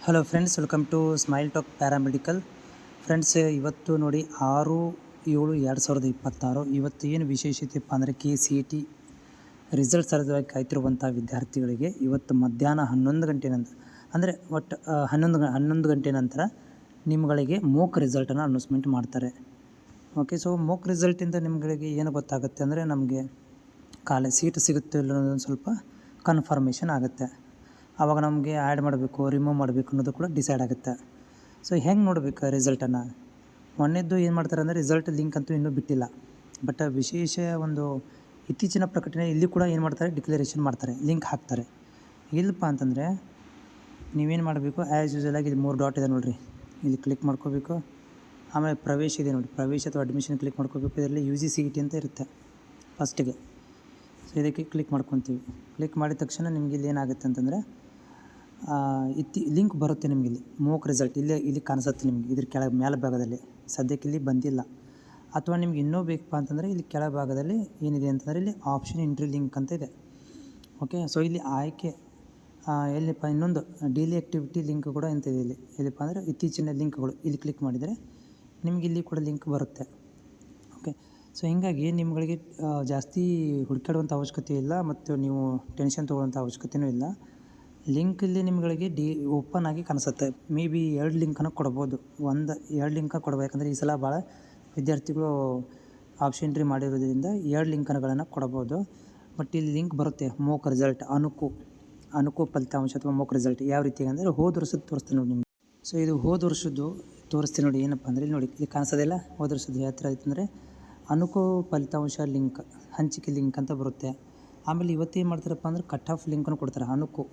Hello friends, welcome to Smile Talk Paramedical. Friends, ಇವತ್ತು ನೋಡಿ 6/7/2026 ಇವತ್ತು ಏನು ವಿಶೇಷತೆಯಪ್ಪ ಅಂದರೆ KCET ರಿಸಲ್ಟ್ ಸಲುವಾಗಿ ಕಾಯ್ತಿರುವಂಥ ವಿದ್ಯಾರ್ಥಿಗಳಿಗೆ ಇವತ್ತು ಮಧ್ಯಾಹ್ನ 11 ಗಂಟೆ ನಂತರ ಅಂದರೆ ಒಟ್ಟು 11 ಗಂಟೆ ನಂತರ ನಿಮ್ಮಗಳಿಗೆ ಮೋಕ್ ರಿಸಲ್ಟನ್ನು ಅನೌನ್ಸ್ಮೆಂಟ್ ಮಾಡ್ತಾರೆ. ಓಕೆ, ಸೊ ಮೋಕ್ ರಿಸಲ್ಟಿಂದ ನಿಮ್ಗಳಿಗೆ ಏನು ಗೊತ್ತಾಗುತ್ತೆ ಅಂದರೆ ನಮಗೆ ಸೀಟ್ ಸಿಗುತ್ತೆ ಇಲ್ಲ ಅನ್ನೋದೊಂದು ಸ್ವಲ್ಪ ಕನ್ಫರ್ಮೇಷನ್ ಆಗುತ್ತೆ. ಆವಾಗ ನಮಗೆ ಆ್ಯಡ್ ಮಾಡಬೇಕು, ರಿಮೂವ್ ಮಾಡಬೇಕು ಅನ್ನೋದು ಕೂಡ ಡಿಸೈಡ್ ಆಗುತ್ತೆ. ಸೊ ಹೆಂಗೆ ನೋಡಬೇಕು ರಿಸಲ್ಟನ್ನು? ಮೊನ್ನೆದ್ದು ಏನು ಮಾಡ್ತಾರೆ ಅಂದರೆ ರಿಸಲ್ಟ್ ಲಿಂಕ್ ಅಂತೂ ಇನ್ನೂ ಬಿಟ್ಟಿಲ್ಲ. ಬಟ್ ವಿಶೇಷ ಒಂದು ಇತ್ತೀಚಿನ ಪ್ರಕಟಣೆ ಇಲ್ಲಿ ಕೂಡ ಏನು ಮಾಡ್ತಾರೆ, ಡಿಕ್ಲರೇಷನ್ ಮಾಡ್ತಾರೆ, ಲಿಂಕ್ ಹಾಕ್ತಾರೆ. ಇಲ್ಲಪ್ಪ ಅಂತಂದರೆ ನೀವೇನು ಮಾಡಬೇಕು, ಆ್ಯಸ್ ಯೂಶುವಲ್ ಆಗಿ ಇಲ್ಲಿ 3 ಡಾಟ್ ಇದೆ ನೋಡಿರಿ, ಇಲ್ಲಿ ಕ್ಲಿಕ್ ಮಾಡ್ಕೋಬೇಕು. ಆಮೇಲೆ ಪ್ರವೇಶ ಇದೆ ನೋಡಿ, ಪ್ರವೇಶ ಅಥವಾ ಅಡ್ಮಿಷನ್ ಕ್ಲಿಕ್ ಮಾಡ್ಕೋಬೇಕು. ಇದರಲ್ಲಿ UGCET ಅಂತ ಇರುತ್ತೆ ಫಸ್ಟಿಗೆ. ಸೊ ಇದಕ್ಕೆ ಕ್ಲಿಕ್ ಮಾಡ್ಕೊತೀವಿ. ಕ್ಲಿಕ್ ಮಾಡಿದ ತಕ್ಷಣ ನಿಮಗೆ ಇಲ್ಲಿ ಏನಾಗುತ್ತೆ ಅಂತಂದರೆ ಲಿಂಕ್ ಬರುತ್ತೆ ನಿಮಗೆ. ಇಲ್ಲಿ ಮೋಕ್ ರಿಸಲ್ಟ್ ಇಲ್ಲಿ ಕಾಣಿಸುತ್ತೆ ನಿಮಗೆ, ಇದ್ರ ಕೆಳಗೆ ಮೇಲ್ಭಾಗದಲ್ಲಿ. ಸದ್ಯಕ್ಕೆ ಇಲ್ಲಿ ಬಂದಿಲ್ಲ. ಅಥವಾ ನಿಮ್ಗೆ ಇನ್ನೂ ಬೇಕಪ್ಪ ಅಂತಂದರೆ ಇಲ್ಲಿ ಕೆಳಭಾಗದಲ್ಲಿ ಏನಿದೆ ಅಂತಂದರೆ ಇಲ್ಲಿ ಆಪ್ಷನ್ ಎಂಟ್ರಿ ಲಿಂಕ್ ಅಂತ ಇದೆ. ಓಕೆ, ಸೊ ಇಲ್ಲಿ ಆಯ್ಕೆ ಎಲ್ಲಿಪ್ಪ ಇನ್ನೊಂದು ಡೈಲಿ ಆ್ಯಕ್ಟಿವಿಟಿ ಲಿಂಕ್ ಕೂಡ ಅಂತ ಇದೆ. ಎಲ್ಲಿಪ್ಪ ಅಂದರೆ ಇತ್ತೀಚಿನ ಲಿಂಕ್ಗಳು. ಇಲ್ಲಿ ಕ್ಲಿಕ್ ಮಾಡಿದರೆ ನಿಮಗೆ ಇಲ್ಲಿ ಕೂಡ ಲಿಂಕ್ ಬರುತ್ತೆ. ಓಕೆ, ಸೊ ಹೀಗಾಗಿ ನಿಮ್ಗಳಿಗೆ ಜಾಸ್ತಿ ಹುಡುಕಾಡುವಂಥ ಅವಶ್ಯಕತೆ ಇಲ್ಲ ಮತ್ತು ನೀವು ಟೆನ್ಷನ್ ತೊಗೊಳ್ಳೋಂಥ ಅವಶ್ಯಕತೆಯೂ ಇಲ್ಲ. ಲಿಂಕ್ ಇಲ್ಲಿ ನಿಮ್ಗಳಿಗೆ ಓಪನ್ ಆಗಿ ಕಾಣಿಸುತ್ತೆ. ಮೇ ಬಿ 2 ಲಿಂಕನ್ನು ಕೊಡ್ಬೋದು, 2 ಲಿಂಕ ಕೊಡಬೇಕಂದ್ರೆ ಈ ಸಲ ಭಾಳ ವಿದ್ಯಾರ್ಥಿಗಳು ಆಪ್ಷನ್ ಎಂಟ್ರಿ ಮಾಡಿರೋದ್ರಿಂದ 2 ಲಿಂಕ್ಗಳನ್ನು ಕೊಡ್ಬೋದು. ಬಟ್ ಇಲ್ಲಿ ಲಿಂಕ್ ಬರುತ್ತೆ ಮೋಕ್ ರಿಸಲ್ಟ್ ಅನುಕು ಫಲಿತಾಂಶ ಅಥವಾ ಮೋಕ್ ರಿಸಲ್ಟ್ ಯಾವ ರೀತಿ ಅಂದರೆ ಹೋದ ವರ್ಷದ್ದು ತೋರಿಸ್ತೀನಿ ನೋಡಿ ನಿಮ್ಗೆ. ಸೊ ಇದು ಹೋದ ವರ್ಷದ್ದು ತೋರಿಸ್ತೀನಿ ನೋಡಿ. ಏನಪ್ಪ ಅಂದರೆ ಇಲ್ಲಿ ನೋಡಿ, ಇಲ್ಲಿ ಕಾಣಿಸೋದಿಲ್ಲ ಹೋದ ವರ್ಷದ್ದು ಯಾವ ಥರ ಆಯ್ತು ಅಂದರೆ ಅನುಕು ಫಲಿತಾಂಶ ಲಿಂಕ್, ಹಂಚಿಕೆ ಲಿಂಕ್ ಅಂತ ಬರುತ್ತೆ. ಆಮೇಲೆ ಇವತ್ತೇನು ಮಾಡ್ತಾರಪ್ಪ ಅಂದರೆ ಕಟ್ ಆಫ್ ಲಿಂಕನ್ನು ಕೊಡ್ತಾರೆ. ಅನುಕು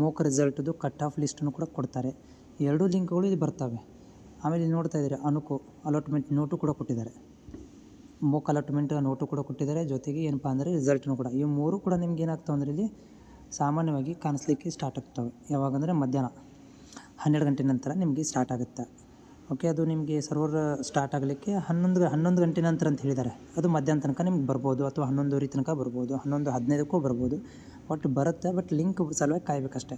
ಮೋಕ್ ರಿಸಲ್ಟ್ದು ಕಟ್ ಆಫ್ ಲಿಸ್ಟನ್ನು ಕೂಡ ಕೊಡ್ತಾರೆ. 2 ಲಿಂಕ್ಗಳು ಇಲ್ಲಿ ಬರ್ತವೆ. ಆಮೇಲೆ ಇಲ್ಲಿ ನೋಡ್ತಾ ಇದ್ದೀರಿ ಅನುಕು ಅಲಾಟ್ಮೆಂಟ್ ನೋಟು ಕೂಡ ಕೊಟ್ಟಿದ್ದಾರೆ. ಮೋಕ್ ಅಲಾಟ್ಮೆಂಟ್ ನೋಟು ಕೂಡ ಕೊಟ್ಟಿದ್ದಾರೆ. ಜೊತೆಗೆ ಏನಪ್ಪ ಅಂದರೆ ರಿಸಲ್ಟ್ನು ಕೂಡ. ಈ 3 ಕೂಡ ನಿಮ್ಗೆ ಏನಾಗ್ತವೆ ಅಂದರೆ ಇಲ್ಲಿ ಸಾಮಾನ್ಯವಾಗಿ ಕಾಣಿಸ್ಲಿಕ್ಕೆ ಸ್ಟಾರ್ಟ್ ಆಗ್ತವೆ. ಯಾವಾಗಂದರೆ ಮಧ್ಯಾಹ್ನ 12 ಗಂಟೆ ನಂತರ ನಿಮಗೆ ಸ್ಟಾರ್ಟ್ ಆಗುತ್ತೆ. ಓಕೆ, ಅದು ನಿಮಗೆ ಸರ್ವರ್ ಸ್ಟಾರ್ಟ್ ಆಗಲಿಕ್ಕೆ 11 ಗಂಟೆ ನಂತರ ಅಂತ ಹೇಳಿದ್ದಾರೆ. ಅದು ಮಧ್ಯಾಹ್ನ ತನಕ ನಿಮ್ಗೆ ಬರ್ಬೋದು, ಅಥವಾ 11:30 ತನಕ ಬರ್ಬೋದು, 11:15ಕ್ಕೂ ಬರ್ಬೋದು. ಒಟ್ಟು ಬರುತ್ತೆ. ಬಟ್ ಲಿಂಕ್ ಸಲುವಾಗಿ ಕಾಯಬೇಕಷ್ಟೇ.